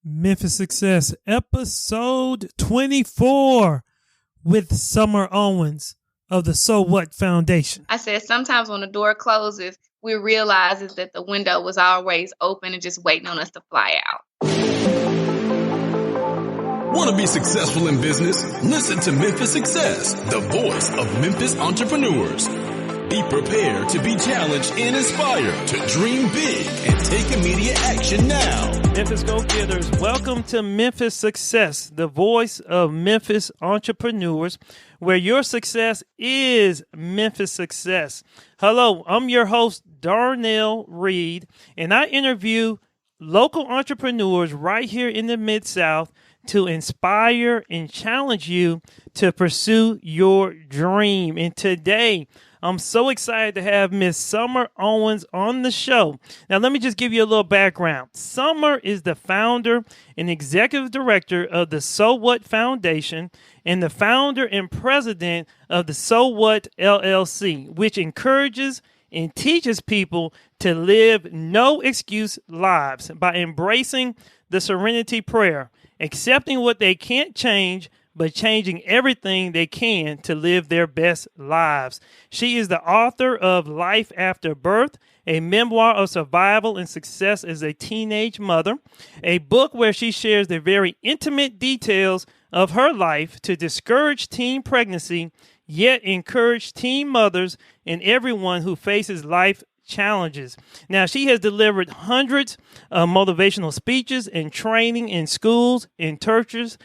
Memphis Success, episode 24 with Summer Owens of the So What Foundation. I said sometimes when the door closes, we realize is that the window was always open and just waiting on us to fly out. Want to be successful in business? Listen to Memphis Success, the voice of Memphis entrepreneurs. Be prepared to be challenged and inspired to dream big and take immediate action now. Memphis Go-Getters, welcome to Memphis Success, the voice of Memphis entrepreneurs, where your success is Memphis Success. Hello, I'm your host, Darnell Reed, and I interview local entrepreneurs right here in the Mid-South to inspire and challenge you to pursue your dream. And today, I'm so excited to have Miss Summer Owens on the show. Now, let me just give you a little background. Summer is the founder and executive director of the So What Foundation and the founder and president of the So What LLC, which encourages and teaches people to live no excuse lives by embracing the Serenity Prayer, accepting what they can't change, but changing everything they can to live their best lives. She is the author of Life After Birth, a memoir of survival and success as a teenage mother, a book where she shares the very intimate details of her life to discourage teen pregnancy, yet encourage teen mothers and everyone who faces life challenges. Now, she has delivered hundreds of motivational speeches and training in schools, in churches,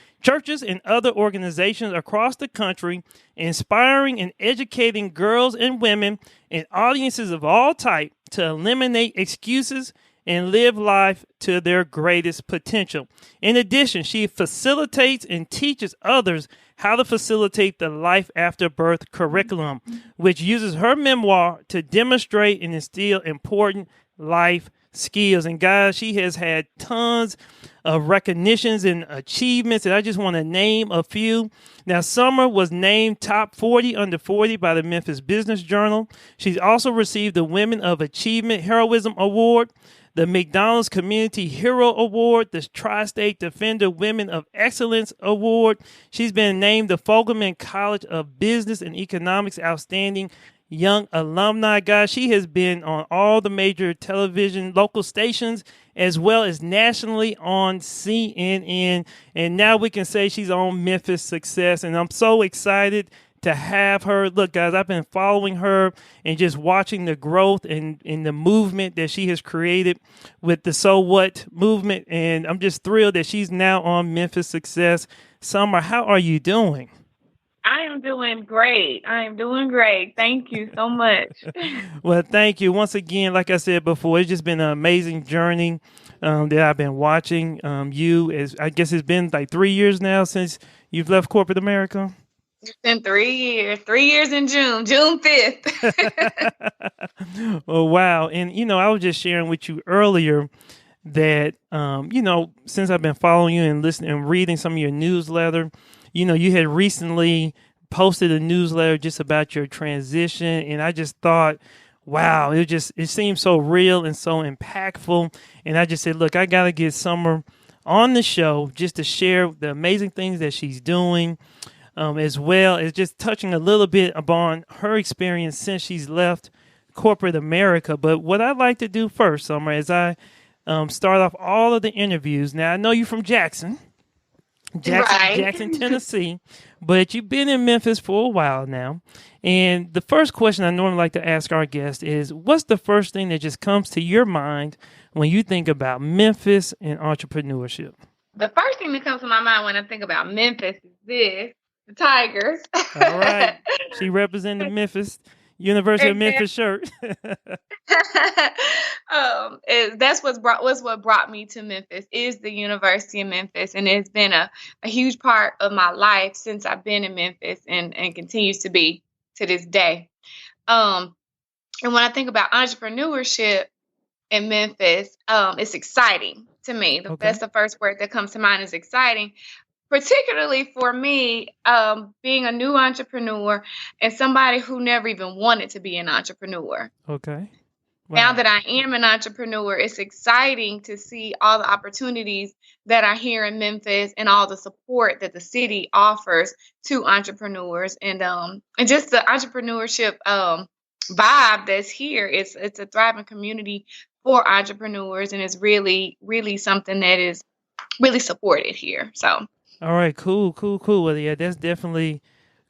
and other organizations across the country, inspiring and educating girls and women and audiences of all type to eliminate excuses and live life to their greatest potential. In addition, she facilitates and teaches others how to facilitate the Life After Birth curriculum, which uses her memoir to demonstrate and instill important life skills. And guys, she has had tons of recognitions and achievements, and I just want to name a few. Now, Summer was named top 40 under 40 by the Memphis Business Journal. She's also received the Women of Achievement Heroism Award, the McDonald's Community Hero Award, the Tri-State Defender Women of Excellence Award. She's been named the Fogelman College of Business and Economics Outstanding Young Alumni. Guys, she has been on all the major television local stations as well as nationally on CNN. And now we can say she's on Memphis Success. And I'm so excited to have her. Look, guys, I've been following her and just watching the growth and the movement that she has created with the So What movement. And I'm just thrilled that she's now on Memphis Success. Summer, how are you doing? I am doing great. Thank you so much. Well, thank you. Once again, like I said before, it's just been an amazing journey that I've been watching. I guess it's been like 3 years now since you've left corporate America. It's been 3 years. 3 years in June 5th. Oh, wow. And, I was just sharing with you earlier that, since I've been following you and listening and reading some of your newsletter, you had recently posted a newsletter just about your transition. And I just thought, wow, it seems so real and so impactful. And I just said, look, I got to get Summer on the show just to share the amazing things that she's doing. As well as just touching a little bit upon her experience since she's left corporate America. But what I'd like to do first, Summer, is I start off all of the interviews. Now, I know you're from Jackson, Tennessee, but you've been in Memphis for a while now. And the first question I normally like to ask our guests is, what's the first thing that just comes to your mind when you think about Memphis and entrepreneurship? The first thing that comes to my mind when I think about Memphis is this. The Tigers. All right. She represented Memphis, University of Memphis shirt. That's what brought me to Memphis is the University of Memphis. And it's been a huge part of my life since I've been in Memphis and continues to be to this day. And when I think about entrepreneurship in Memphis, it's exciting to me. Okay. That's the first word that comes to mind is exciting. Particularly for me, being a new entrepreneur and somebody who never even wanted to be an entrepreneur. Okay. Now Wow. that I am an entrepreneur, it's exciting to see all the opportunities that are here in Memphis and all the support that the city offers to entrepreneurs, and just the entrepreneurship vibe that's here. It's a thriving community for entrepreneurs, and it's really something that is really supported here. So All right, cool, cool, cool. Well, yeah, that's definitely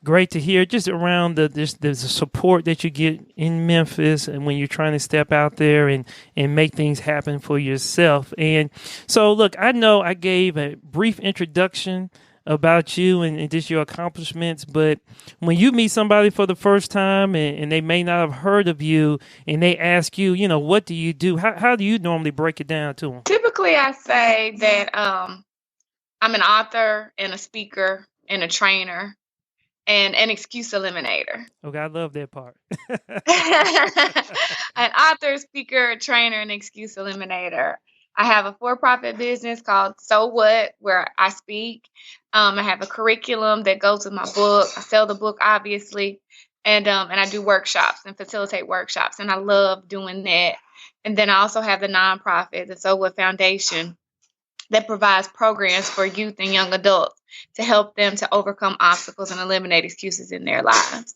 great to hear. Just around the support that you get in Memphis, and when you're trying to step out there and make things happen for yourself. And so, look, I know I gave a brief introduction about you and just your accomplishments, but when you meet somebody for the first time and they may not have heard of you, and they ask you, what do you do? How do you normally break it down to them? typically, I say that I'm an author and a speaker and a trainer and an excuse eliminator. Okay, I love that part. An author, speaker, trainer, and excuse eliminator. I have a for-profit business called So What, where I speak. I have a curriculum that goes with my book. I sell the book, obviously, and I do workshops and facilitate workshops, and I love doing that. And then I also have the nonprofit, the So What Foundation, that provides programs for youth and young adults to help them to overcome obstacles and eliminate excuses in their lives.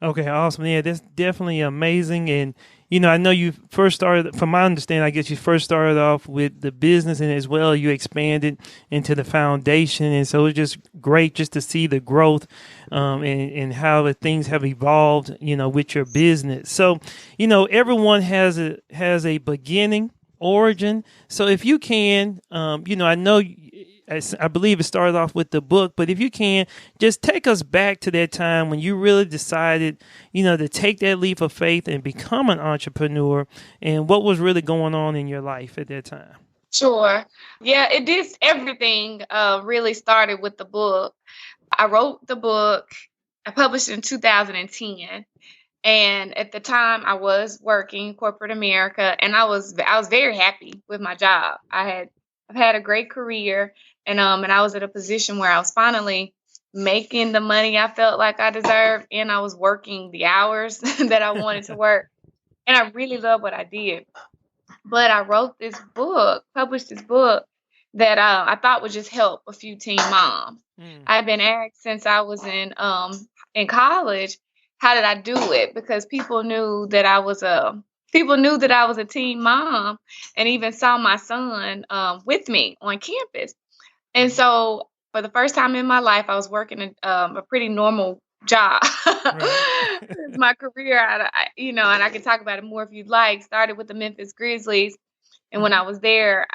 Okay, awesome. Yeah, that's definitely amazing. And, I know you first started, from my understanding, I guess you first started off with the business, and as well, you expanded into the foundation. And so it's just great just to see the growth and how the things have evolved, with your business. So, everyone has a beginning, origin. So if you can, I know, I believe it started off with the book, but if you can, just take us back to that time when you really decided, to take that leap of faith and become an entrepreneur, and what was really going on in your life at that time. Sure. Yeah, it did. Everything really started with the book. I wrote the book. I published it in 2010. And at the time, I was working corporate America, and I was very happy with my job. I've had a great career, and I was at a position where I was finally making the money I felt like I deserved, and I was working the hours that I wanted to work, and I really loved what I did. But I wrote this book, published this book that I thought would just help a few teen moms. I've been asked since I was in college, how did I do it? Because people knew that I was a teen mom, and even saw my son with me on campus. And so, for the first time in my life, I was working a pretty normal job. Right. My career, and I can talk about it more if you'd like. Started with the Memphis Grizzlies. And when I was there,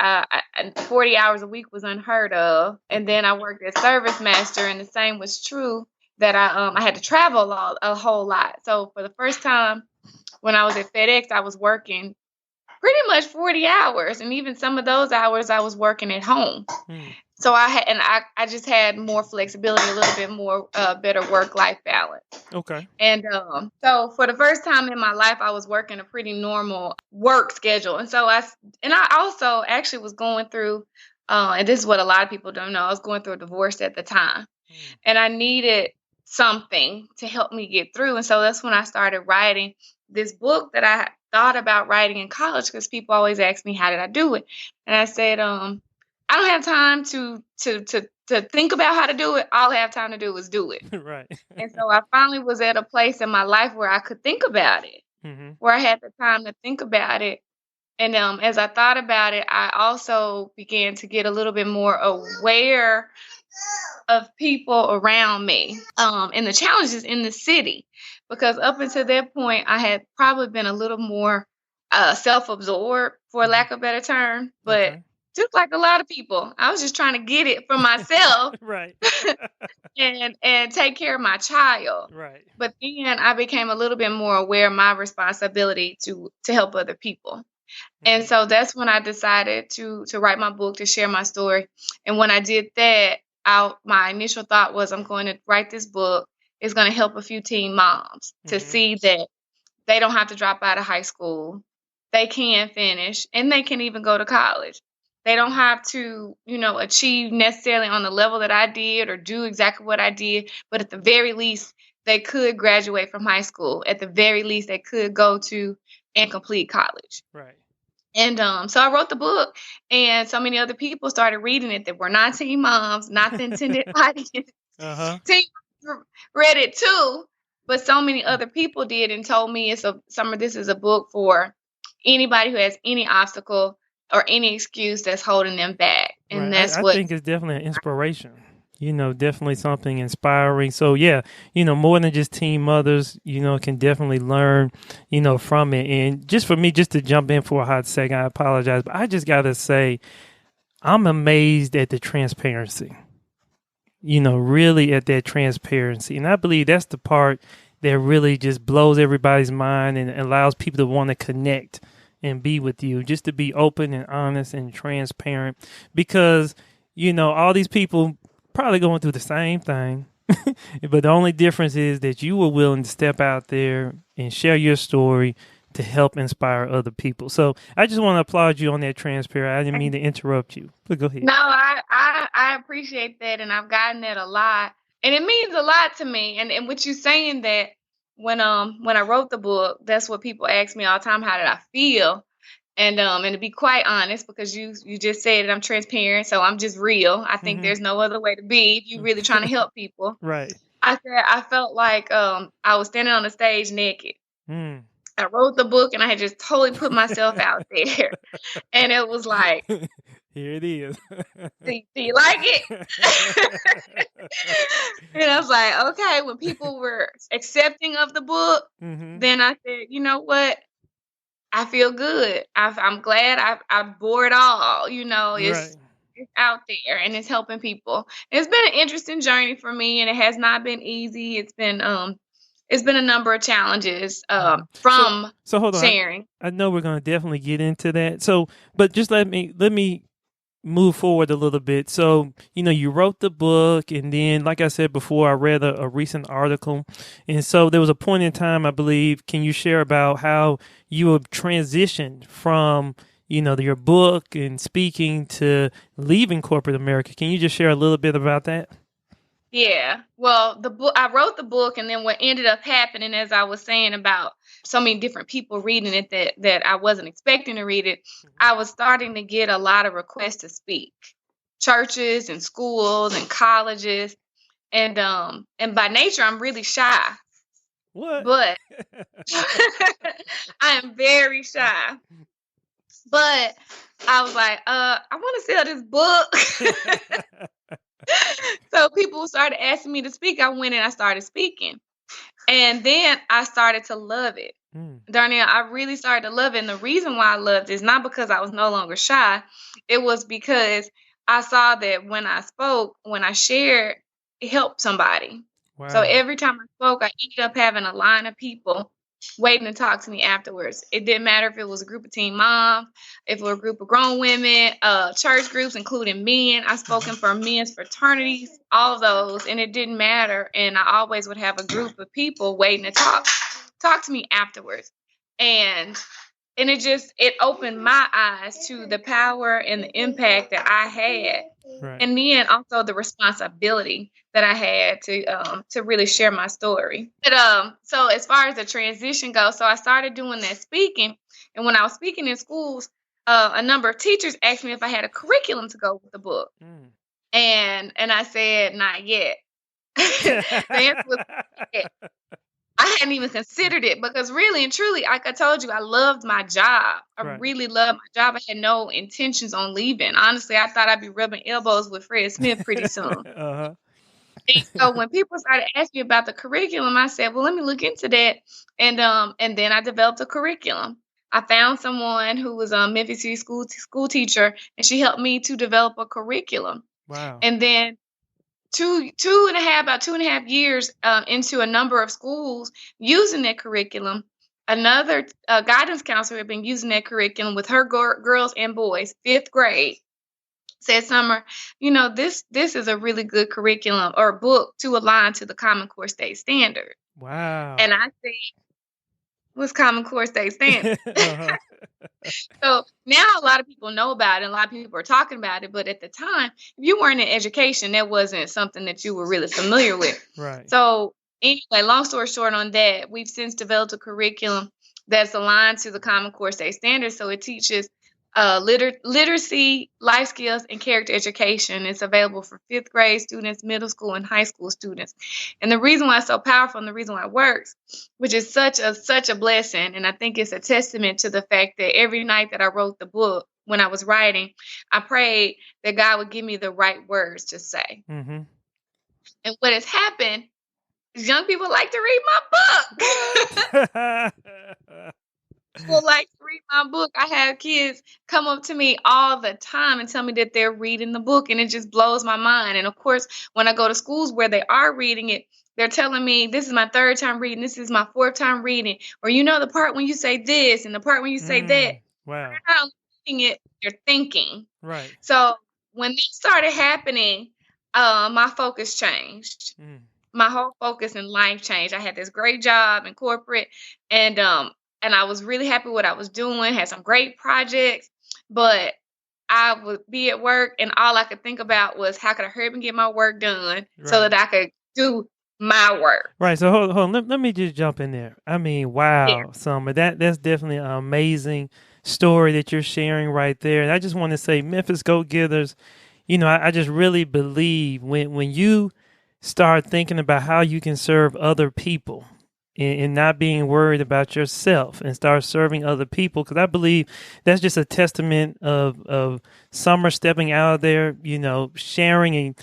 40 hours a week was unheard of. And then I worked as service master, and the same was true that I had to travel a whole lot. So for the first time when I was at FedEx, I was working pretty much 40 hours, and even some of those hours I was working at home. So I just had more flexibility, a little bit more better work-life balance. Okay. And so for the first time in my life, I was working a pretty normal work schedule. And so I also actually was going through, and this is what a lot of people don't know, I was going through a divorce at the time. And I needed something to help me get through. And so that's when I started writing this book that I thought about writing in college, because people always ask me, how did I do it? And I said, I don't have time to think about how to do it. All I have time to do is do it. Right. And so I finally was at a place in my life where I could think about it, where I had the time to think about it. And as I thought about it, I also began to get a little bit more aware of people around me and the challenges in the city. Because up until that point, I had probably been a little more self-absorbed, for lack of a better term. But just like a lot of people, I was just trying to get it for myself. Right. and take care of my child. Right. But then I became a little bit more aware of my responsibility to help other people. And so that's when I decided to write my book, to share my story. And when I did that, my initial thought was, I'm going to write this book. It's going to help a few teen moms to see that they don't have to drop out of high school. They can finish, and they can even go to college. They don't have to, achieve necessarily on the level that I did or do exactly what I did. But at the very least, they could graduate from high school. At the very least, they could go to and complete college. Right. And so I wrote the book, and so many other people started reading it that were not teen moms, not the intended audience. Uh-huh. Teen moms read it too, but so many other people did and told me this is a book for anybody who has any obstacle or any excuse that's holding them back. And Right. that's I what think it's definitely an inspiration. Definitely something inspiring. So yeah, more than just teen mothers, can definitely learn, from it. And just for me, just to jump in for a hot second, I apologize, but I just gotta say, I'm amazed at the transparency. Really at that transparency. And I believe that's the part that really just blows everybody's mind and allows people to want to connect and be with you, just to be open and honest and transparent, because, all these people probably going through the same thing. But the only difference is that you were willing to step out there and share your story to help inspire other people. So I just want to applaud you on that transparency. I didn't mean to interrupt you, but go ahead. No, I appreciate that, and I've gotten that a lot, and it means a lot to me. And what you saying that when I wrote the book, that's what people ask me all the time. How did I feel? And to be quite honest, because you just said it, I'm transparent, so I'm just real. I think there's no other way to be if you're really trying to help people. Right. I said I felt like I was standing on the stage naked. Mm. I wrote the book and I had just totally put myself out there, and it was like, here it is. do you like it? And I was like, okay. When people were accepting of the book, then I said, you know what? I feel good. I'm glad I bore it all. It's out there and it's helping people. It's been an interesting journey for me, and it has not been easy. It's been a number of challenges from so hold on. sharing. I know we're going to definitely get into that. So, but just let me move forward a little bit. So, you wrote the book, and then, like I said before, I read a recent article. And so there was a point in time, I believe, can you share about how you have transitioned from, your book and speaking to leaving corporate America? Can you just share a little bit about that? Yeah. Well, the book, I wrote the book, and then what ended up happening, as I was saying about so many different people reading it that I wasn't expecting to read it, I was starting to get a lot of requests to speak. Churches and schools and colleges. And by nature, I'm really shy. What? But I am very shy. But I was like, I want to sell this book. So people started asking me to speak. I went and I started speaking. And then I started to love it. Darnell, I really started to love it. And the reason why I loved it is not because I was no longer shy. It was because I saw that when I spoke, when I shared, it helped somebody. Wow. So every time I spoke, I ended up having a line of people waiting to talk to me afterwards. It didn't matter if it was a group of teen moms, if it was a group of grown women, church groups, including men. I've spoken for men's fraternities, all of those, and it didn't matter. And I always would have a group of people waiting to talk to me afterwards. And it opened my eyes to the power and the impact that I had. Right. And then also the responsibility that I had to really share my story. But so as far as the transition goes, so I started doing that speaking, and when I was speaking in schools, a number of teachers asked me if I had a curriculum to go with the book, and I said not yet. The answer was yet. I hadn't even considered it because really and truly, like I told you, I loved my job. I really loved my job. I had no intentions on leaving. Honestly, I thought I'd be rubbing elbows with Fred Smith pretty soon. And so when people started asking me about the curriculum, I said, well, let me look into that. And then I developed a curriculum. I found someone who was a Memphis City school teacher, and she helped me to develop a curriculum. Wow. And then about 2.5 years into a number of schools using that curriculum, another guidance counselor had been using that curriculum with her girls and boys, 5th grade. Said, Summer, this is a really good curriculum or book to align to the Common Core State Standard. Wow. And I said, what's Common Core State Standard? So now a lot of people know about it, and a lot of people are talking about it. But at the time, if you weren't in education, that wasn't something that you were really familiar with. Right. So anyway, long story short on that, we've since developed a curriculum that's aligned to the Common Core State Standards. So it teaches literacy, life skills, and character education. It's available for 5th grade students, middle school, and high school students. And the reason why it's so powerful and the reason why it works, which is such a blessing, and I think it's a testament to the fact that every night that I wrote the book, when I was writing, I prayed that God would give me the right words to say. Mm-hmm. And what has happened is young people like to read my book. People like to read my book. I have kids come up to me all the time and tell me that they're reading the book, and it just blows my mind. And of course, when I go to schools where they are reading it, they're telling me, this is my 3rd time reading, this is my 4th time reading, or the part when you say this and the part when you say that. Wow. They're not reading it, they're thinking. Right. So when this started happening, my focus changed. My whole focus in life changed. I had this great job in corporate, and I was really happy with what I was doing, had some great projects, but I would be at work and all I could think about was how could I hurry up and get my work done so that I could do my work. Right. So hold on. Let me just jump in there. I mean, wow, Summer, that's definitely an amazing story that you're sharing right there. And I just want to say, Memphis Go Getters, I just really believe when you start thinking about how you can serve other people and not being worried about yourself and start serving other people. Because I believe that's just a testament of Summer stepping out there, sharing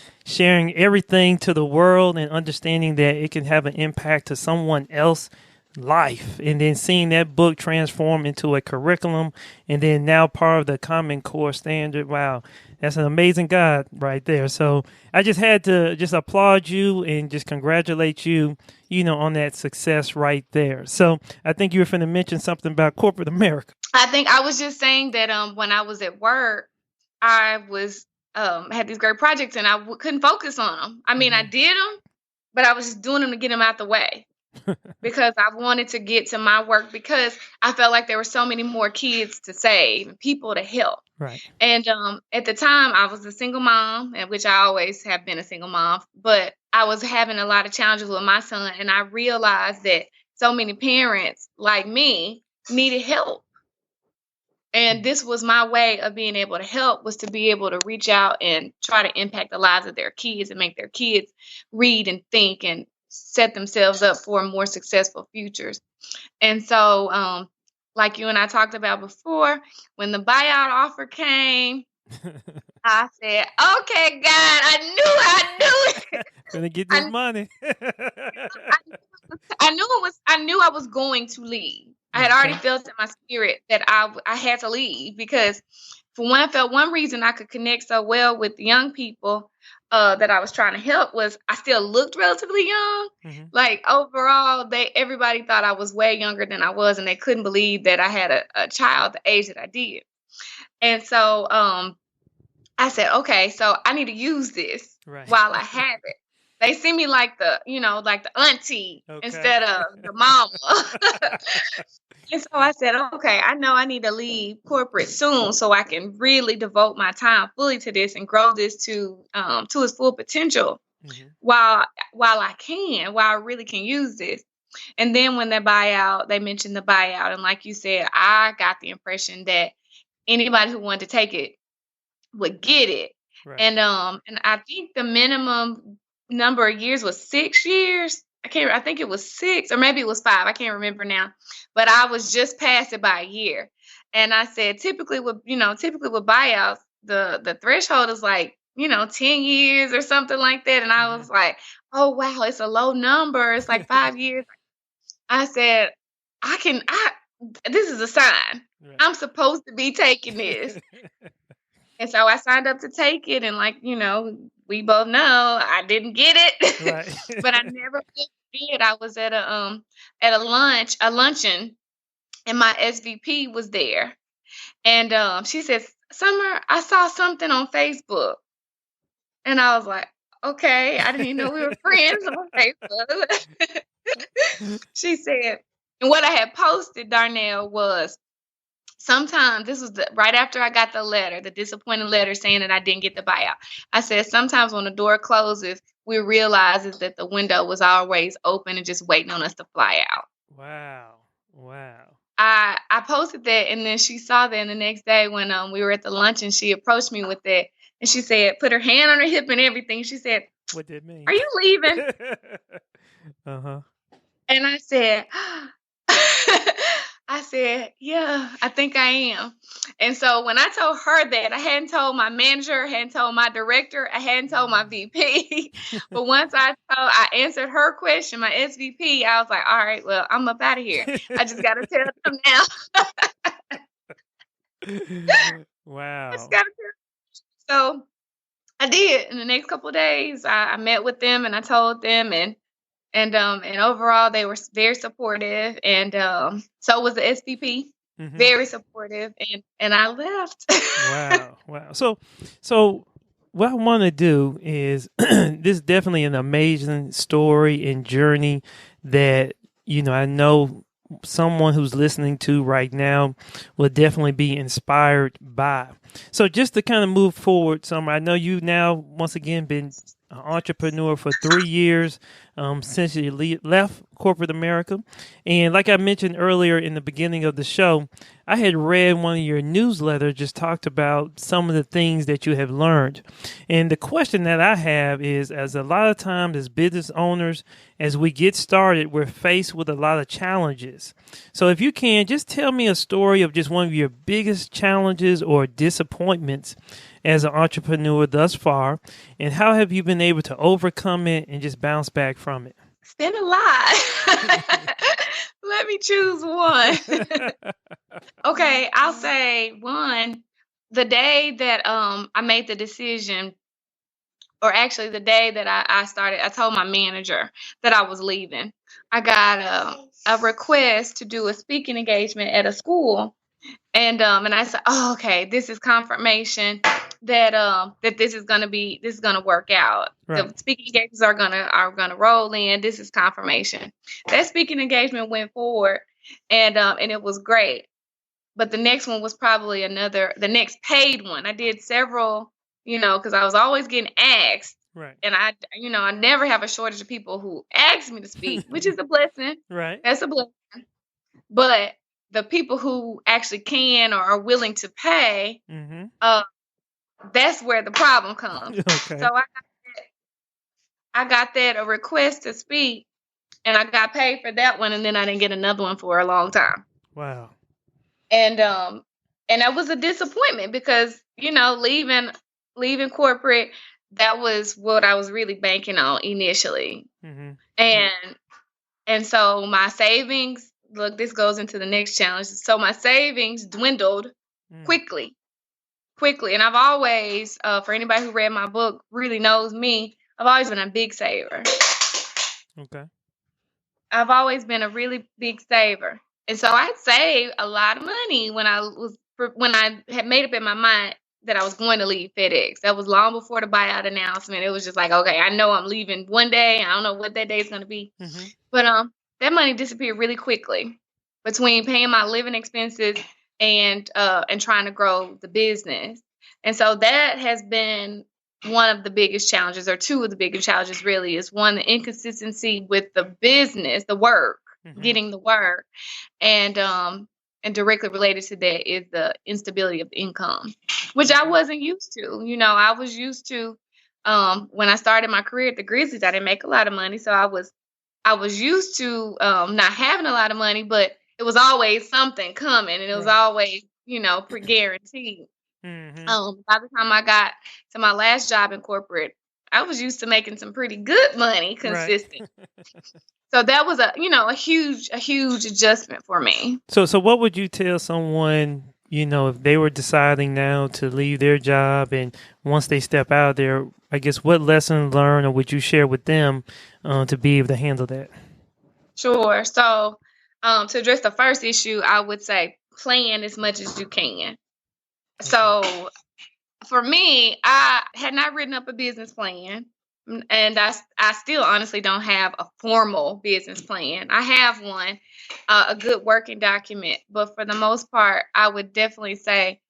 everything to the world and understanding that it can have an impact to someone else's life, and then seeing that book transform into a curriculum and then now part of the Common Core Standard. Wow. That's an amazing God right there. So I just had to just applaud you and just congratulate you, on that success right there. So I think you were going to mention something about corporate America. I think I was just saying that when I was at work, I was had these great projects and I couldn't focus on them. I mean, I did them, but I was just doing them to get them out the way. Because I wanted to get to my work because I felt like there were so many more kids to save and people to help. Right. And at the time, I was a single mom, which I always have been a single mom, but I was having a lot of challenges with my son, and I realized that so many parents like me needed help. And this was my way of being able to help, was to be able to reach out and try to impact the lives of their kids and make their kids read and think and set themselves up for more successful futures. And so, like you and I talked about before, when the buyout offer came, I said, okay, God, I knew it. Gonna get this money. I knew I was going to leave. I had already felt in my spirit that I had to leave because I felt one reason I could connect so well with the young people that I was trying to help was I still looked relatively young. Mm-hmm. Like overall, everybody thought I was way younger than I was, and they couldn't believe that I had a child the age that I did. And so I said, okay, so I need to use this while I have it. They see me like the auntie instead of the mama. And so I said, okay, I know I need to leave corporate soon so I can really devote my time fully to this and grow this to its full potential while I really can use this. And then when they mentioned the buyout. And like you said, I got the impression that anybody who wanted to take it would get it. Right. And I think the minimum number of years was 6 years. I think it was 6 or maybe it was 5. I can't remember now, but I was just past it by a year. And I said, typically with buyouts, the threshold is like, 10 years or something like that. And I was like, oh, wow, it's a low number. It's like 5 years. I said, this is a sign. Right. I'm supposed to be taking this. And so I signed up to take it. And we both know I didn't get it, right. But I never did. I was at a luncheon, and my SVP was there, and she said, "Summer, I saw something on Facebook," and I was like, "Okay, I didn't even know we were friends on Facebook." She said, and what I had posted, Darnell, was. Sometimes, this was right after I got the disappointing letter saying that I didn't get the buyout. I said, sometimes when the door closes, we realize that the window was always open and just waiting on us to fly out. Wow. I posted that, and then she saw that, and the next day when we were at the lunch, and she approached me with that, and she said, put her hand on her hip and everything. She said, What did it mean? "Are you leaving?" Uh-huh. And I said, I said, "Yeah, I think I am." And so when I told her that, I hadn't told my manager, hadn't told my director, I hadn't told my VP. But once I answered her question, my SVP, I was like, all right, well, I'm up out of here. I just got to tell them now. I Wow. just got to tell them. So I did. In the next couple of days, I met with them and I told them, and overall they were very supportive, and so was the SVP, very supportive, and I left. Wow. So what I want to do is this is definitely an amazing story and journey that I know someone who's listening to right now will definitely be inspired by. So just to kind of move forward, Summer, I know you now once again been an entrepreneur for 3 years since you left corporate America. And like I mentioned earlier in the beginning of the show, I had read one of your newsletters just talked about some of the things that you have learned. And the question that I have is, as a lot of times as business owners, as we get started, we're faced with a lot of challenges. So if you can, just tell me a story of just one of your biggest challenges or disappointments as an entrepreneur thus far, and how have you been able to overcome it and just bounce back from it? It's been a lot. Let me choose one. Okay, I'll say one. The day that I made the decision, or actually the day that I started, I told my manager that I was leaving. I got a request to do a speaking engagement at a school. And I said, "Oh, okay, this is confirmation that this is gonna work out. Right. The speaking engagements are gonna roll in. This is confirmation." That speaking engagement went forward, and it was great. But the next one was probably the next paid one. I did several, because I was always getting asked, Right. and I never have a shortage of people who ask me to speak, which is a blessing. Right. That's a blessing. But the people who actually can or are willing to pay, that's where the problem comes. Okay. So I got that a request to speak, and I got paid for that one, and then I didn't get another one for a long time. Wow. And that was a disappointment because leaving corporate, that was what I was really banking on initially. And so my savings, look, this goes into the next challenge. So my savings dwindled quickly. And I've always, for anybody who read my book really knows me, I've always been a big saver. Okay. I've always been a really big saver. And so I saved a lot of money when I had made up in my mind that I was going to leave FedEx. That was long before the buyout announcement. It was just like, okay, I know I'm leaving one day. I don't know what that day is going to be. But that money disappeared really quickly between paying my living expenses and trying to grow the business. And so that has been one of the biggest challenges, or two of the biggest challenges really, is one, the inconsistency with the business, the work, getting the work, and directly related to that is the instability of income, which I wasn't used to. I was used to when I started my career at the Grizzlies, I didn't make a lot of money, so I was used to not having a lot of money, but it was always something coming, and it was always pre-guaranteed. By the time I got to my last job in corporate, I was used to making some pretty good money consistent. So that was a huge adjustment for me. So what would you tell someone, if they were deciding now to leave their job, and once they step out there, I guess what lessons learned or would you share with them to be able to handle that? Sure. So to address the first issue, I would say plan as much as you can. So for me, I had not written up a business plan, and I still honestly don't have a formal business plan. I have one, a good working document, but for the most part, I would definitely say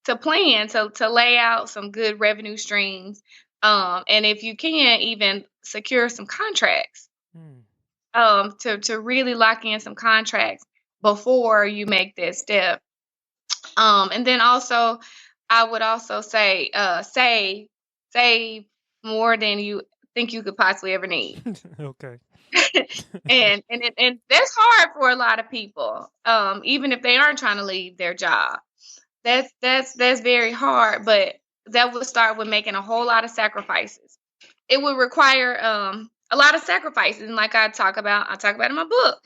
to plan, to lay out some good revenue streams, and if you can, even secure some contracts, to really lock in some contracts. before you make that step. And then also, I would also say, save more than you think you could possibly ever need. Okay. And that's hard for a lot of people, even if they aren't trying to leave their job. That's very hard, but that would start with making a whole lot of sacrifices. It would require a lot of sacrifices, and like I talk about in my book.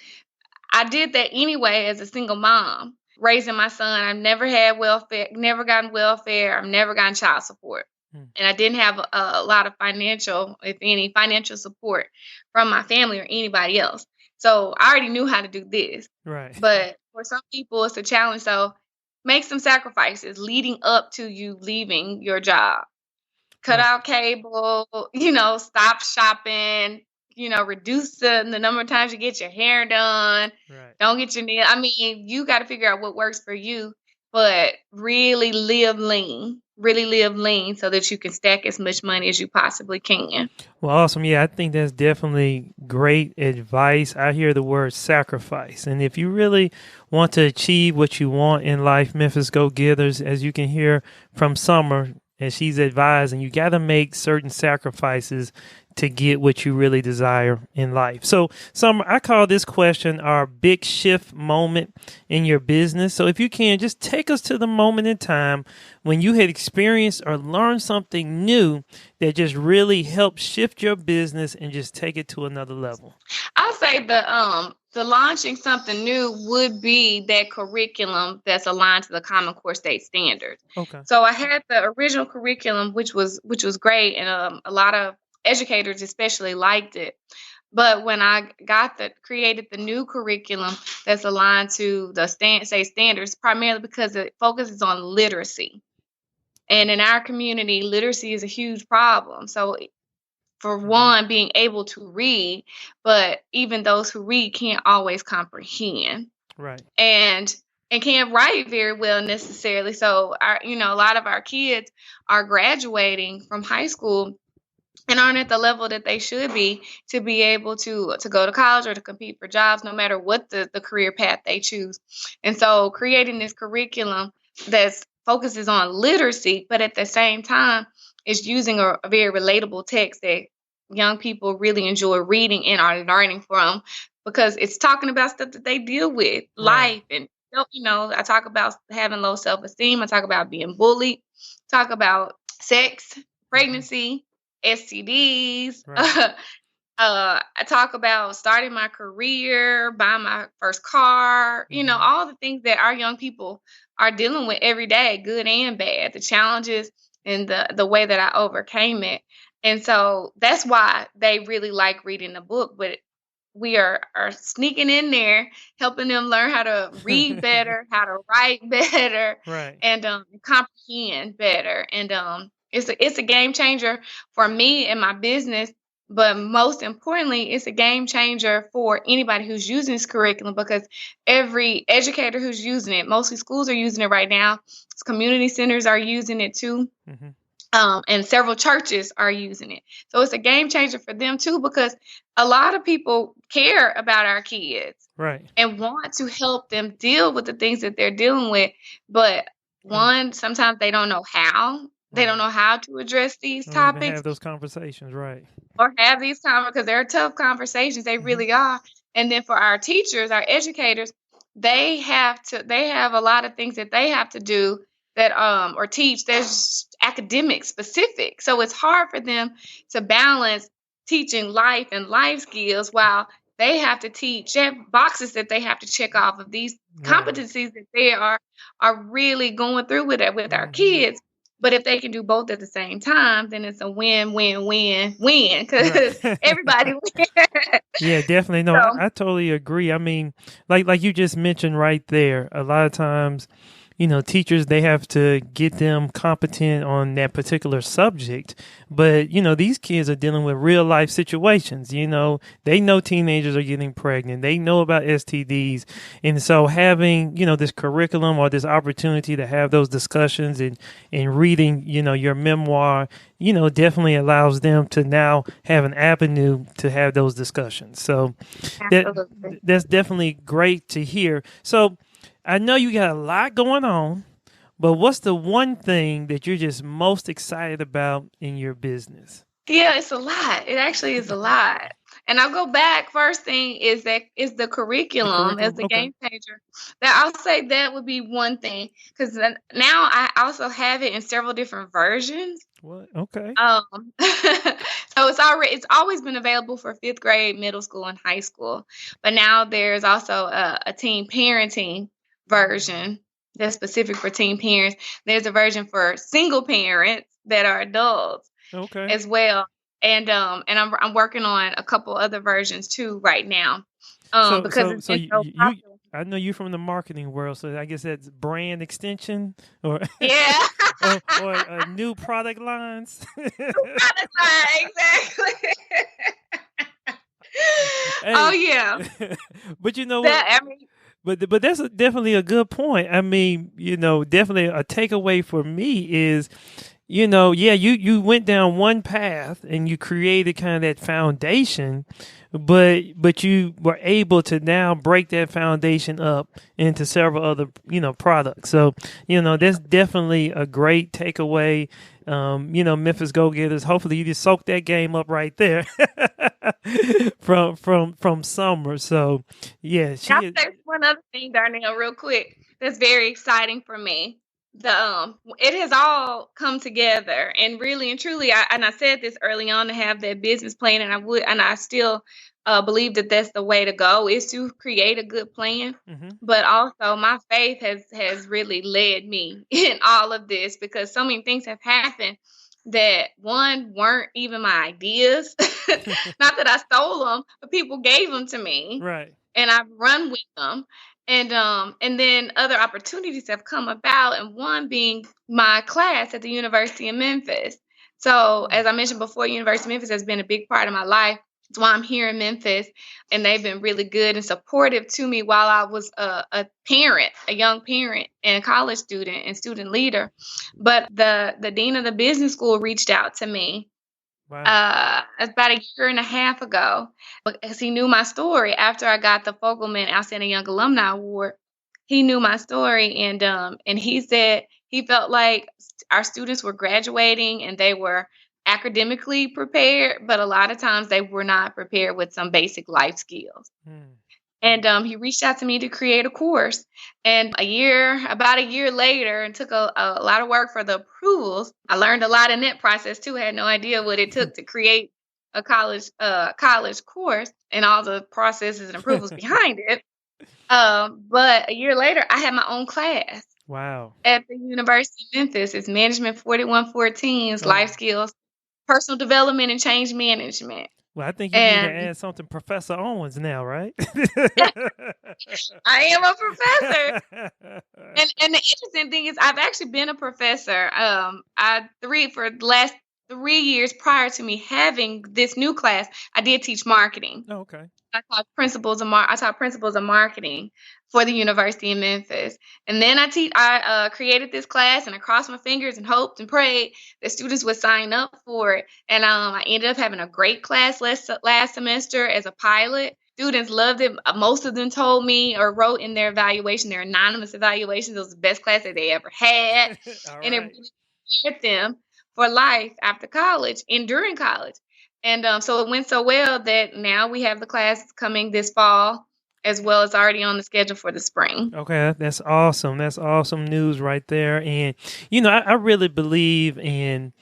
I did that anyway as a single mom, raising my son. I've never had welfare, never gotten welfare, I've never gotten child support. And I didn't have a lot of financial, if any, financial support from my family or anybody else. So I already knew how to do this. Right. But for some people, it's a challenge. So make some sacrifices leading up to you leaving your job. Cut out cable, stop shopping, reduce the number of times you get your hair done. Right. Don't get your nail. I mean, you got to figure out what works for you, but really live lean so that you can stack as much money as you possibly can. Well, awesome. Yeah, I think that's definitely great advice. I hear the word sacrifice. And if you really want to achieve what you want in life, Memphis Go-Getters, as you can hear from Summer, and she's advising, you got to make certain sacrifices to get what you really desire in life. So, Summer, I call this question our big shift moment in your business. So if you can, just take us to the moment in time when you had experienced or learned something new that just really helped shift your business and just take it to another level. I'll say the launching something new would be that curriculum that's aligned to the Common Core State Standards. Okay. So I had the original curriculum, which was great, and a lot of educators especially liked it. But when I created the new curriculum that's aligned to the state standards, primarily because it focuses on literacy. And in our community, literacy is a huge problem. So for one, being able to read, but even those who read can't always comprehend. Right. And can't write very well necessarily. So a lot of our kids are graduating from high school and aren't at the level that they should be to be able to go to college or to compete for jobs, no matter what the career path they choose. And so creating this curriculum that focuses on literacy, but at the same time is using a very relatable text that young people really enjoy reading and are learning from, because it's talking about stuff that they deal with, life. And, I talk about having low self-esteem. I talk about being bullied, talk about sex, pregnancy, STDs. Right. I talk about starting my career, buying my first car, all the things that our young people are dealing with every day, good and bad, the challenges and the way that I overcame it. And so that's why they really like reading the book. But we are sneaking in there, helping them learn how to read better, how to write better, right, and comprehend better. And it's a game changer for me and my business. But most importantly, it's a game changer for anybody who's using this curriculum, because every educator who's using it, mostly schools are using it right now. Community centers are using it too. Mm-hmm. And several churches are using it. So it's a game changer for them too, because a lot of people care about our kids, right, and want to help them deal with the things that they're dealing with. But sometimes they don't know how. They don't know how to address these topics. Even have those conversations, right? Or have these conversations, because they're tough conversations. They really are. And then for our teachers, our educators, they have a lot of things that they have to do that or teach that's academic specific. So it's hard for them to balance teaching life and life skills while they have to teach boxes that they have to check off of these competencies that they are really going through with our kids. But if they can do both at the same time, then it's a win-win-win-win, because everybody wins. Yeah, definitely. No, I totally agree. I mean, like you just mentioned right there, a lot of times, teachers, they have to get them competent on that particular subject. But, these kids are dealing with real life situations. They know teenagers are getting pregnant. They know about STDs. And so having, this curriculum or this opportunity to have those discussions and reading, your memoir, definitely allows them to now have an avenue to have those discussions. So that's definitely great to hear. So I know you got a lot going on, but what's the one thing that you're just most excited about in your business? Yeah, it's a lot. It actually is a lot. And I'll go back. First thing is the curriculum as the game changer. That I'll say that would be one thing, because now I also have it in several different versions. What? Okay. So it's always been available for 5th grade, middle school, and high school. But now there's also a teen parenting version that's specific for teen parents. There's a version for single parents that are adults. Okay. As well. And I'm working on a couple other versions too right now. Because I know you from the marketing world, so I guess that's brand extension or yeah, or new product lines. Product line, exactly. Hey, oh yeah. But But that's definitely a good point. I mean, definitely a takeaway for me is, you went down one path and you created kind of that foundation, but you were able to now break that foundation up into several other, products. So, that's definitely a great takeaway. Memphis Go-Getters, hopefully you just soak that game up right there from Summer. So, yeah. I'll say one other thing, Darnell, real quick, that's very exciting for me. It has all come together, and really and truly, I said this early on, to have that business plan, and I still believe that that's the way to go, is to create a good plan. Mm-hmm. But also my faith has really led me in all of this, because so many things have happened that weren't even my ideas. Not that I stole them, but people gave them to me. Right. And I've run with them. And then other opportunities have come about, and one being my class at the University of Memphis. So as I mentioned before, University of Memphis has been a big part of my life. That's why I'm here in Memphis, and they've been really good and supportive to me while I was a young parent and college student and student leader. But the dean of the business school reached out to me. Wow. About a year and a half ago, because he knew my story after I got the Fogelman Outstanding Young Alumni Award. He knew my story, and he said he felt like our students were graduating and they were academically prepared, but a lot of times they were not prepared with some basic life skills. And he reached out to me to create a course. And about a year later, and took a lot of work for the approvals. I learned a lot in that process too. I had no idea what it took to create a college course and all the processes and approvals behind it. But a year later, I had my own class. Wow. At the University of Memphis. It's Management 4114's Life Skills, Personal Development, and Change Management. Well, I think you need to add something Professor Owens now, right? I am a professor. And the interesting thing is I've actually been a professor. For the last 3 years prior to me having this new class, I did teach marketing. Oh, okay. I taught principles of marketing for the University of Memphis. And then I created this class, and I crossed my fingers and hoped and prayed that students would sign up for it. And I ended up having a great class last semester as a pilot. Students loved it. Most of them told me or wrote in their evaluation, their anonymous evaluations, it was the best class that they ever had. And it really prepared them for life after college and during college. And so it went so well that now we have the class coming this fall, as well as already on the schedule for the spring. Okay, that's awesome. That's awesome news right there. And, I really believe in,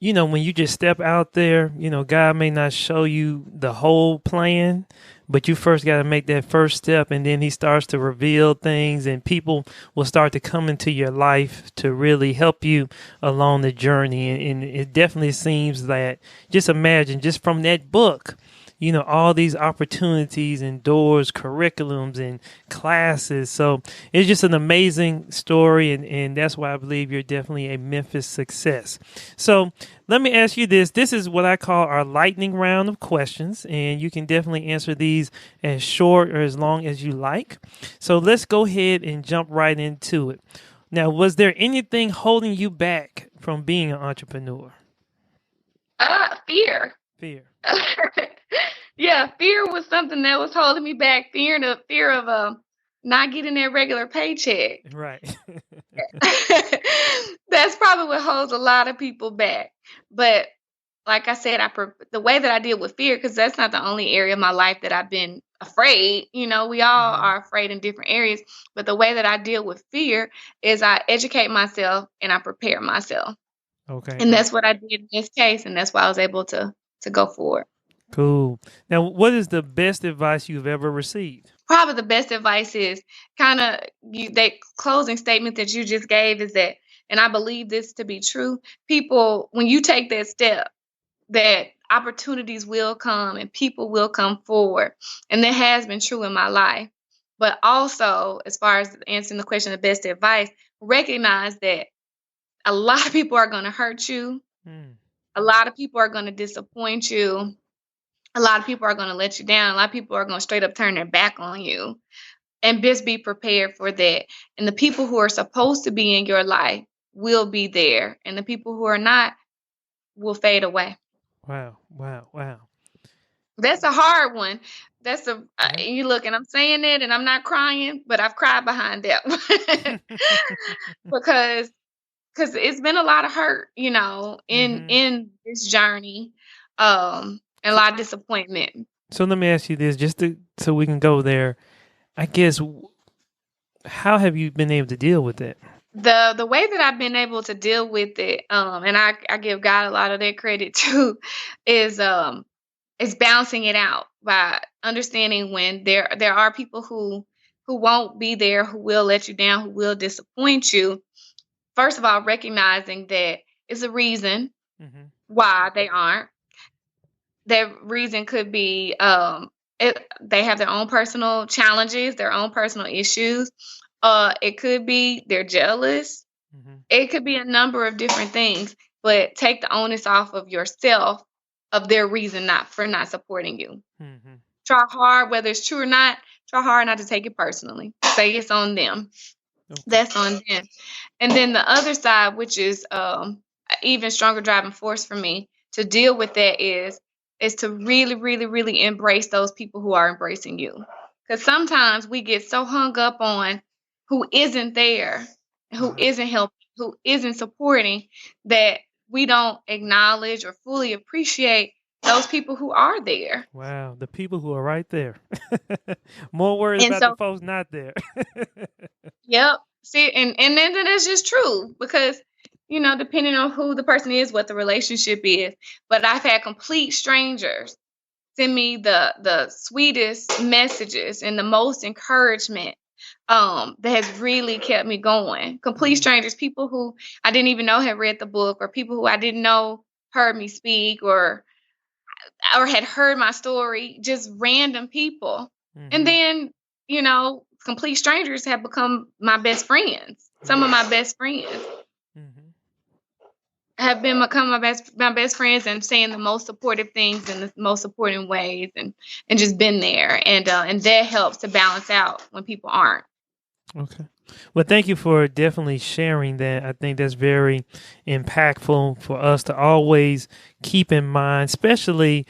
when you just step out there, God may not show you the whole plan, but you first got to make that first step, and then he starts to reveal things, and people will start to come into your life to really help you along the journey. And it definitely seems that, just imagine, just from that book, all these opportunities and doors, curriculums and classes. So it's just an amazing story. And that's why I believe you're definitely a Memphis success. So let me ask you this. This is what I call our lightning round of questions. And you can definitely answer these as short or as long as you like. So let's go ahead and jump right into it. Now, was there anything holding you back from being an entrepreneur? Fear. Fear. Yeah, fear was something that was holding me back. Fear of not getting that regular paycheck. Right. That's probably what holds a lot of people back. But like I said, the way that I deal with fear, because that's not the only area of my life that I've been afraid. We all are afraid in different areas. But the way that I deal with fear is I educate myself and I prepare myself. Okay. And that's what I did in this case. And that's why I was able to go forward. Cool. Now, what is the best advice you've ever received? Probably the best advice is kind of that closing statement that you just gave is that, and I believe this to be true, people, when you take that step, that opportunities will come and people will come forward. And that has been true in my life. But also, as far as answering the question of best advice, recognize that a lot of people are going to hurt you. A lot of people are going to disappoint you. A lot of people are going to let you down. A lot of people are going to straight up turn their back on you. And just be prepared for that. And the people who are supposed to be in your life will be there. And the people who are not will fade away. Wow. That's a hard one. You look, and I'm saying it, and I'm not crying, but I've cried behind that one. because it's been a lot of hurt, in this journey, and a lot of disappointment. So let me ask you this, so we can go there. I guess, how have you been able to deal with it? The way that I've been able to deal with it, and I give God a lot of that credit too, is balancing it out by understanding when there are people who won't be there, who will let you down, who will disappoint you. First of all, recognizing that it's a reason why they aren't. That reason could be they have their own personal challenges, their own personal issues. It could be they're jealous. It could be a number of different things, but take the onus off of yourself of their reason for not supporting you. Try hard, whether it's true or not, try hard not to take it personally. Say it's on them. Okay. That's on them. And then the other side, which is an even stronger driving force for me to deal with that is to really, really, really embrace those people who are embracing you. Because sometimes we get so hung up on who isn't there, who isn't helping, who isn't supporting, that we don't acknowledge or fully appreciate those people who are there. Wow, the people who are right there. More worried about the folks not there. Yep. See, and then it's just true because, depending on who the person is, what the relationship is. But I've had complete strangers send me the sweetest messages and the most encouragement that has really kept me going. Complete strangers, people who I didn't even know had read the book, or people who I didn't know heard me speak or had heard my story, just random people. And then, complete strangers have become my best friends. Some of my best friends have become my best friends, and saying the most supportive things in the most supporting ways, and just been there. And that helps to balance out when people aren't. Okay. Well, thank you for definitely sharing that. I think that's very impactful for us to always keep in mind, especially,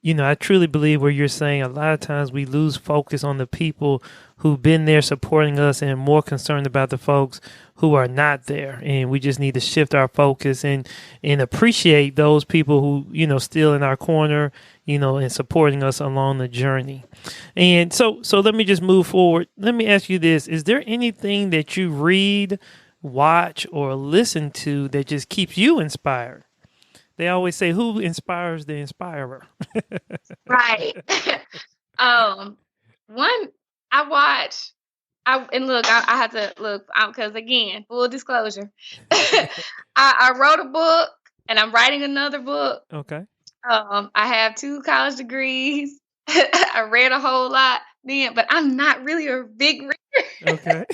I truly believe where you're saying a lot of times we lose focus on the people who've been there supporting us and more concerned about the folks who are not there. And we just need to shift our focus and appreciate those people who, still in our corner, and supporting us along the journey. And so let me just move forward. Let me ask you this. Is there anything that you read, watch, or listen to that just keeps you inspired? They always say, who inspires the inspirer? Right. One, I had to look, because again, full disclosure, I wrote a book and I'm writing another book. Okay. I have 2 college degrees. I read a whole lot then, but I'm not really a big reader. Okay.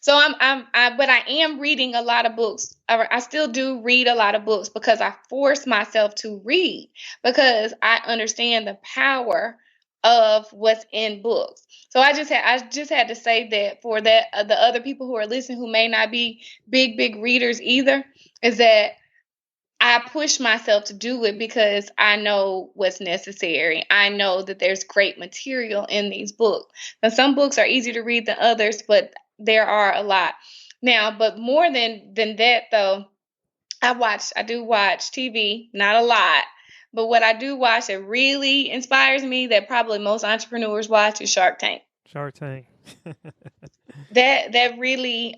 So but I am reading a lot of books. I still do read a lot of books because I force myself to read because I understand the power of what's in books. So I just had to say that for that the other people who are listening who may not be big readers either, is that I push myself to do it because I know what's necessary. I know that there's great material in these books. Now, some books are easier to read than others, but there are a lot. Now, but more than that though, I do watch TV, not a lot, but what I do watch that really inspires me that probably most entrepreneurs watch is Shark Tank. Shark Tank. That really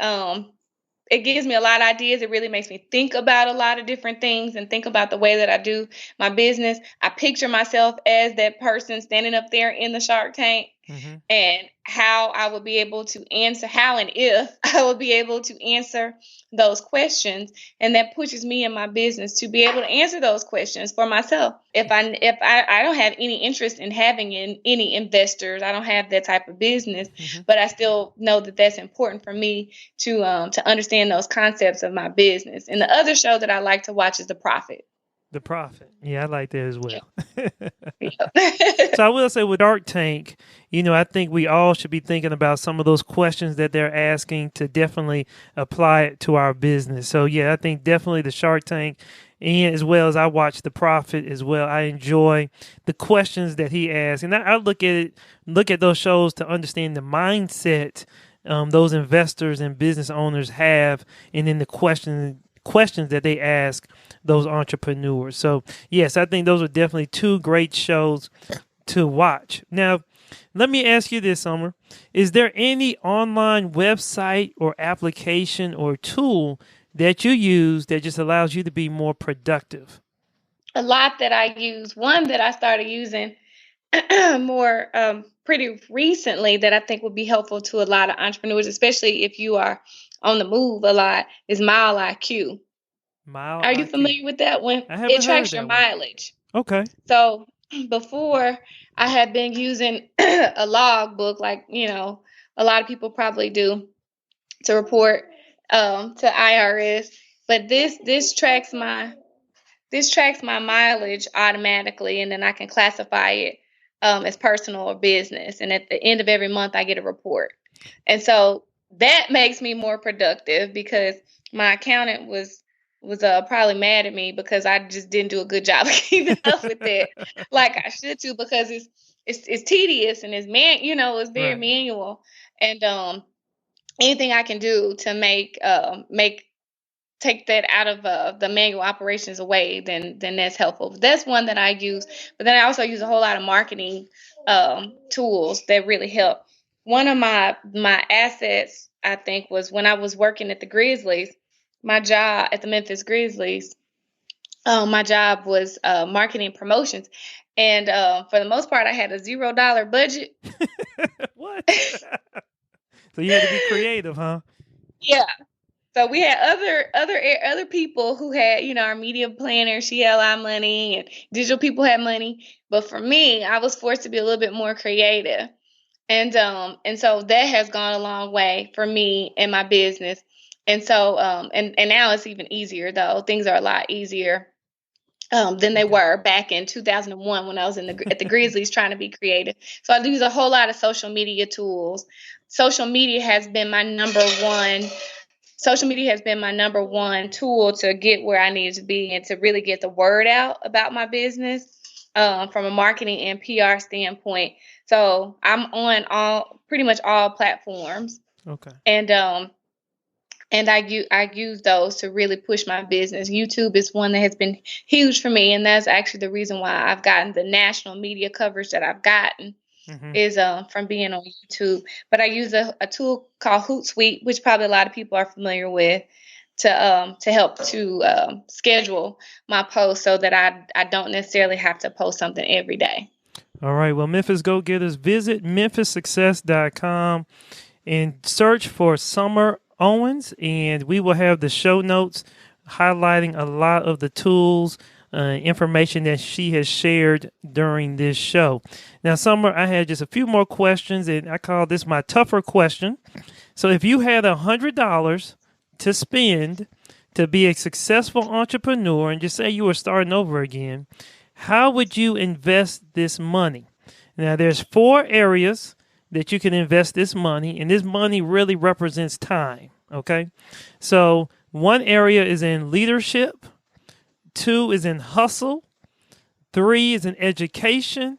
it gives me a lot of ideas. It really makes me think about a lot of different things and think about the way that I do my business. I picture myself as that person standing up there in the Shark Tank Hmm. and how I would be able to answer, how and if I would be able to answer those questions. And that pushes me in my business to be able to answer those questions for myself. If I don't have any interest in having any investors, I don't have that type of business, Hmm. but I still know that that's important for me to understand those concepts of my business. And the other show that I like to watch is The Prophet. The Prophet. Yeah, I like that as Yeah. well. Yeah. So I will say with Shark Tank, I think we all should be thinking about some of those questions that they're asking to definitely apply it to our business. So yeah, I think definitely the Shark Tank, and as well as I watch The Prophet as well. I enjoy the questions that he asks, and I look at those shows to understand the mindset those investors and business owners have, and then the questions that they ask those entrepreneurs. So yes, I think those are definitely two great shows to watch. Now, let me ask you this, Summer. Is there any online website or application or tool that you use that just allows you to be more productive? A lot that I use. One that I started using more pretty recently that I think would be helpful to a lot of entrepreneurs, especially if you are on the move a lot, is Mile IQ. Mile Are you IQ. familiar with that one? I It haven't heard tracks your that one. mileage. Okay. So before I had been using a log book, like a lot of people probably do to report to IRS, but this tracks my mileage automatically, and then I can classify it as personal or business. And at the end of every month, I get a report. And so that makes me more productive because my accountant was probably mad at me because I just didn't do a good job of keeping up with that like I should to, because it's tedious and it's very Right. manual. And anything I can do to make take that out of the manual operations away, then that's helpful. That's one that I use. But then I also use a whole lot of marketing tools that really help. One of my assets, I think, was when I was working at the Grizzlies. My job at the Memphis Grizzlies, my job was marketing promotions, and for the most part, I had a $0 budget. What? So you had to be creative, huh? Yeah. So we had other people who had, our media planner, she had a lot of money, and digital people had money. But for me, I was forced to be a little bit more creative. And so that has gone a long way for me and my business. And so and now it's even easier though. Things are a lot easier than they Okay. were back in 2001 when I was at the Grizzlies trying to be creative. So I use a whole lot of social media tools. Social media has been my number one social media has been my number one tool to get where I needed to be and to really get the word out about my business from a marketing and PR standpoint. So I'm on pretty much all platforms, Okay. and I use those to really push my business. YouTube is one that has been huge for me, and that's actually the reason why I've gotten the national media coverage that I've gotten Hmm. is from being on YouTube. But I use a tool called Hootsuite, which probably a lot of people are familiar with, to help to schedule my posts so that I don't necessarily have to post something every day. All right. Well, Memphis Go Getters, visit memphissuccess.com and search for Summer Owens, and we will have the show notes highlighting a lot of the tools information that she has shared during this show. Now, Summer, I had just a few more questions, and I call this my tougher question. So if you had $100 to spend to be a successful entrepreneur, and just say you were starting over again, how would you invest this money? Now, there's 4 areas that you can invest this money, and this money really represents time, okay? So 1 area is in leadership, 2 is in hustle, 3 is in education,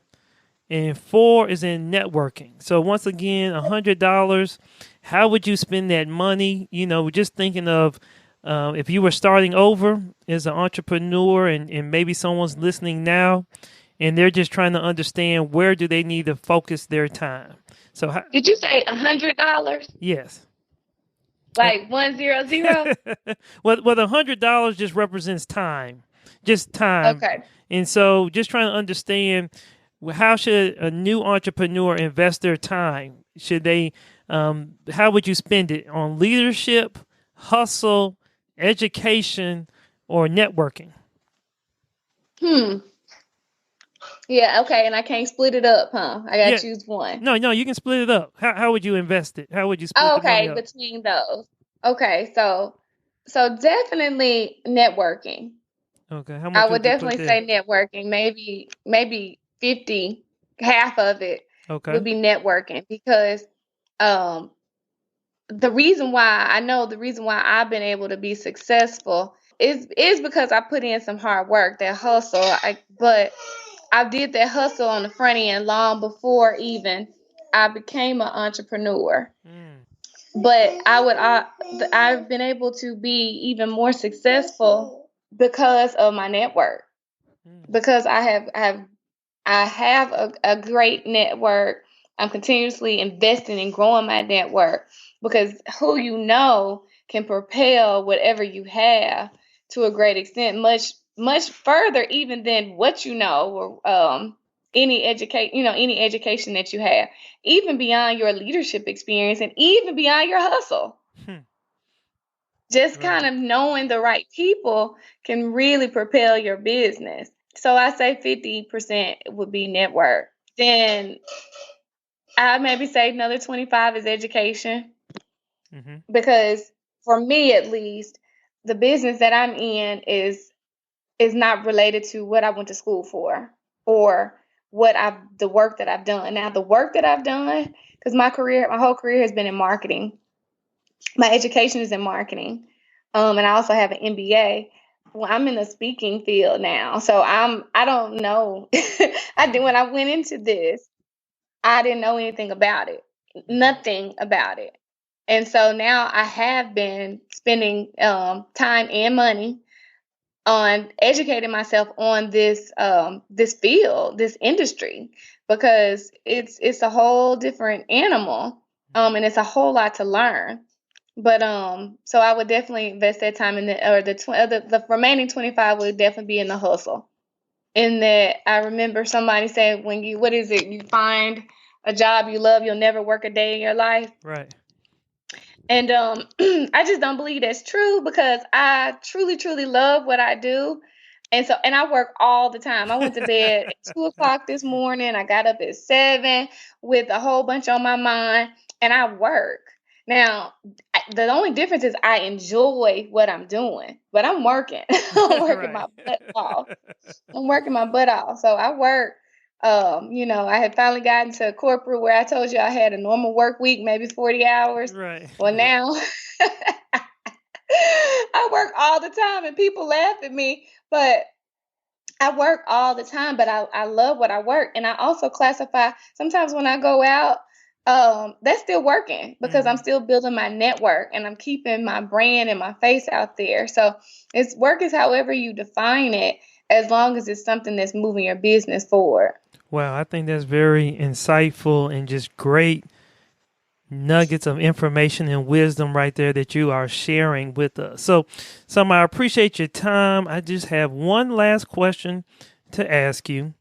and 4 is in networking. So once again, $100, how would you spend that money? You know, just thinking of if you were starting over as an entrepreneur, and maybe someone's listening now and they're just trying to understand where do they need to focus their time. So did you say $100? Yes. Like 100? Well, $100 just represents time, just time. Okay. And so just trying to understand, how should a new entrepreneur invest their time? Should they, how would you spend it on leadership, hustle, education, or networking? Yeah, okay, and I can't split it up, huh? I gotta choose one. No, you can split it up. How would you invest it? How would you split the money up? Between those. Okay, so definitely networking. Okay, how much I would you put definitely there? say networking. Maybe 50, half of it would be networking, because the reason why I've been able to be successful is because I put in some hard work, that hustle. But I did that hustle on the front end long before even I became an entrepreneur. But I've been able to be even more successful because of my network. Because I have a great network. I'm continuously investing and growing my network, because who you know can propel whatever you have to a great extent, much further even than what you know, or any education that you have, even beyond your leadership experience and even beyond your hustle. Just kind of knowing the right people can really propel your business. So I say 50% would be network. Then I maybe say another 25 is education. Because for me, at least, the business that I'm in is not related to what I went to school for, or the work that I've done. Now, the work that I've done, because my whole career has been in marketing. My education is in marketing. And I also have an MBA. Well, I'm in the speaking field now. So I don't know. When I went into this, I didn't know anything about it. Nothing about it. And so now I have been spending time and money on educating myself on this field, this industry, because it's a whole different animal, and it's a whole lot to learn. But so I would definitely invest that time in the remaining 25 would definitely be in the hustle. In that, I remember somebody said, you find a job you love, you'll never work a day in your life. Right. And I just don't believe that's true, because I truly, truly love what I do. And I work all the time. I went to bed at 2:00 this morning. I got up at 7 with a whole bunch on my mind, and I work. Now, the only difference is I enjoy what I'm doing, but I'm working. I'm working my butt off. I'm working my butt off. So I work. I had finally gotten to corporate where I told you I had a normal work week, maybe 40 hours. Right. Well, now I work all the time, and people laugh at me, but I work all the time, but I love what I work. And I also classify, sometimes when I go out, that's still working, because I'm still building my network and I'm keeping my brand and my face out there. So work is however you define it, as long as it's something that's moving your business forward. Wow, I think that's very insightful and just great nuggets of information and wisdom right there that you are sharing with us. So I appreciate your time. I just have one last question to ask you.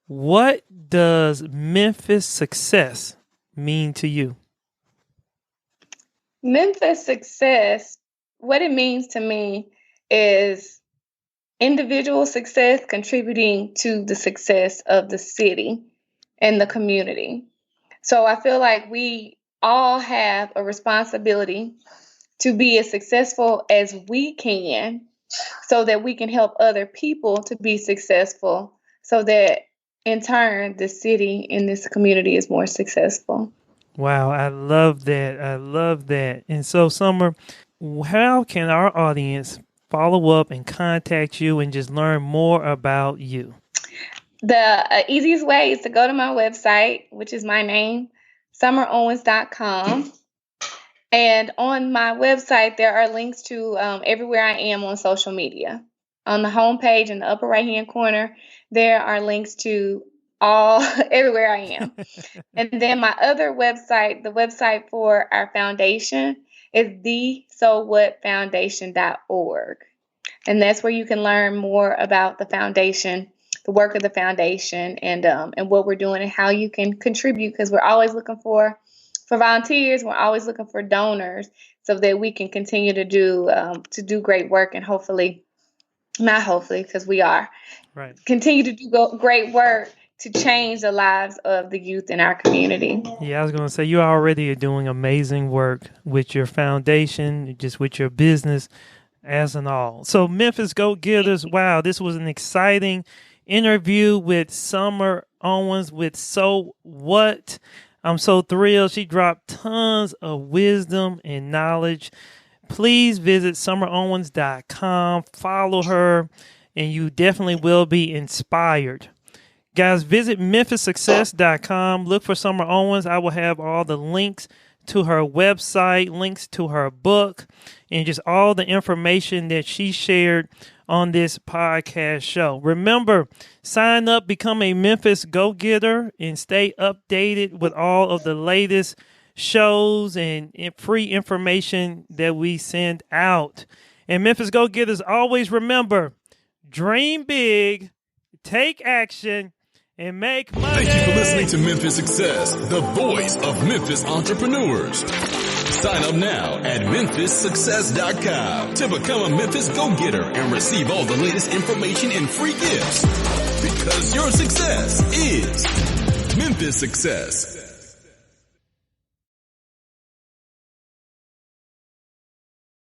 What does Memphis success mean to you? Memphis success, what it means to me is individual success contributing to the success of the city and the community. So I feel like we all have a responsibility to be as successful as we can so that we can help other people to be successful so that in turn the city and this community is more successful. Wow, I love that. I love that. And so, Summer, how can our audience follow up and contact you and just learn more about you? The easiest way is to go to my website, which is my name, summerowens.com. And on my website, there are links to everywhere I am on social media. On the homepage in the upper right-hand corner, there are links to everywhere I am. And then my other website, the website for our foundation, is thesowwhatfoundation.org. And that's where you can learn more about the foundation, the work of the foundation, and what we're doing and how you can contribute, because we're always looking for volunteers. We're always looking for donors so that we can continue to do great work, and because we are, right, continue to do great work to change the lives of the youth in our community. Yeah, I was going to say, you already are doing amazing work with your foundation, just with your business as an all. So Memphis Go Getters, wow, this was an exciting interview with Summer Owens with So What. I'm so thrilled. She dropped tons of wisdom and knowledge. Please visit summerowens.com, follow her, and you definitely will be inspired. Guys, visit memphissuccess.com. Look for Summer Owens. I will have all the links to her website, links to her book, and just all the information that she shared on this podcast show. Remember, sign up, become a Memphis Go-Getter, and stay updated with all of the latest shows and free information that we send out. And Memphis Go-Getters, always remember, dream big, take action, and make money. Thank you for listening to Memphis Success, the voice of Memphis entrepreneurs. Sign up now at memphissuccess.com to become a Memphis Go-Getter and receive all the latest information and free gifts. Because your success is Memphis Success.